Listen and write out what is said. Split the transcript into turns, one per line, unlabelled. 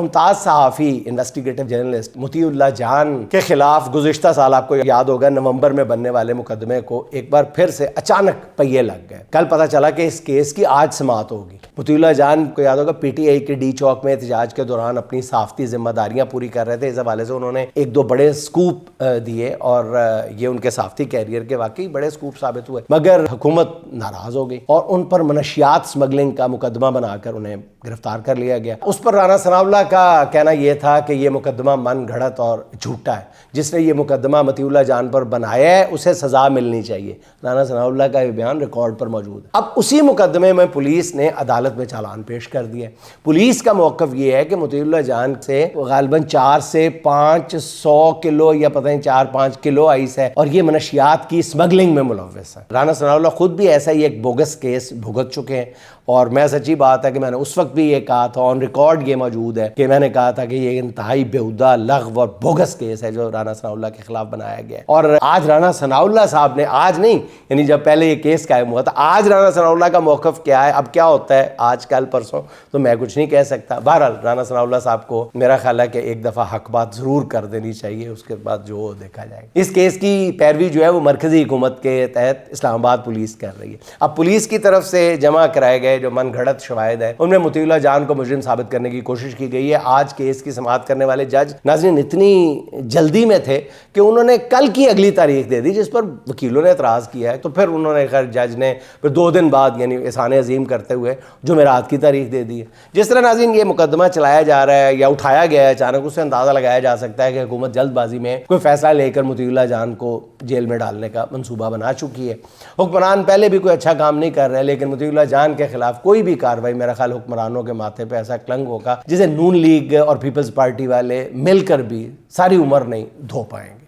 ممتاز صحافی investigative journalist مطیع اللہ جان کے خلاف گزشتہ سال آپ کو یاد ہوگا نومبر میں بننے والے مقدمے کو ایک بار پھر سے اچانک پہیے لگ گئے. کل پتہ چلا کہ اس کیس کی آج سماعت ہوگی. مطیع اللہ جان کو یاد ہوگا پی ٹی آئی کے ڈی چوک میں احتجاج کے دوران اپنی صحافتی ذمہ داریاں پوری کر رہے تھے. اس حوالے سے انہوں نے ایک دو بڑے سکوپ دیے اور یہ ان کے صحافتی کیریئر کے واقعی بڑے سکوپ ثابت ہوئے, مگر حکومت ناراض ہو گئی اور ان پر منشیات سمگلنگ کا مقدمہ بنا کر انہیں گرفتار کر لیا گیا. اس پر رانا ثناءاللہ کا کہنا یہ تھا کہ یہ مقدمہ من گھڑت اور جھوٹا ہے. جس نے یہ مقدمہ مطیع اللہ جان پر بنایا ہے اسے سزا ملنی چاہیے. رانا ثناءاللہ کا یہ بیان ریکارڈ پر موجود ہے. اب اسی مقدمے میں پولیس نے عدالت میں چالان پیش کر دیا. پولیس کا موقف یہ ہے کہ مطیع اللہ جان سے غالباً 4 سے 500 کلو یا پتہ نہیں 4-5 کلو آئس ہے اور یہ منشیات کی سمگلنگ میں ملوث ہے. رانا ثناءاللہ خود بھی ایسا ہی ایک بوگس کیس بھگت چکے ہیں اور میں سچی بات ہے کہ میں نے اس وقت بھی یہ کہا تھا, آن ریکارڈ یہ موجود ہے کہ میں نے کہا تھا کہ یہ انتہائی بیہودہ لغو اور بوگس کیس ہے جو رانا ثناءاللہ کے خلاف بنایا گیا ہے. اور آج رانا ثناءاللہ صاحب نے, آج نہیں یعنی جب پہلے یہ کیس قائم ہوا تھا, آج رانا ثناءاللہ کا موقف کیا ہے, اب کیا ہوتا ہے آج کل پرسوں تو میں کچھ نہیں کہہ سکتا. بہرحال رانا ثناءاللہ صاحب کو میرا خیال ہے کہ ایک دفعہ حق بات ضرور کر دینی چاہیے, اس کے بعد جو دیکھا جائے گا. اس کیس کی پیروی جو ہے وہ مرکزی حکومت کے تحت اسلام آباد پولیس کر رہی ہے. اب پولیس کی طرف سے جمع کرائے گئے جو من گھڑت شواہد ہے ان میں مطیع اللہ جان کو مجرم ثابت کرنے کی کوشش کی گئی ہے. آج کیس کی سماعت کرنے والے جج ناظرین اتنی جلدی میں تھے کہ انہوں نے کل کی اگلی تاریخ دے دی, جس پر وکیلوں نے اعتراض کیا ہے. تو پھر انہوں نے خیر جج نے پھر 2 دن بعد یعنی احسان عظیم کرتے ہوئے جمعرات کی تاریخ دے دی ہے. جس طرح ناظرین یہ مقدمہ چلایا جا رہا ہے یا اٹھایا گیا ہے اچانک, اس سے اندازہ لگایا جا سکتا ہے کہ حکومت جلد بازی میں کوئی فیصلہ لے کر مطیع اللہ جان کو جیل میں ڈالنے کا منصوبہ بنا چکی ہے. حکمران پہلے بھی کوئی اچھا کام نہیں کر رہے, لیکن مطیع اللہ جان کے خلاف کوئی بھی کارروائی میرا خیال حکمرانوں کے ماتھے پہ ایسا کلنگ ہوگا جسے نون لیگ اور پیپلز پارٹی والے مل کر بھی ساری عمر نہیں دھو پائیں گے.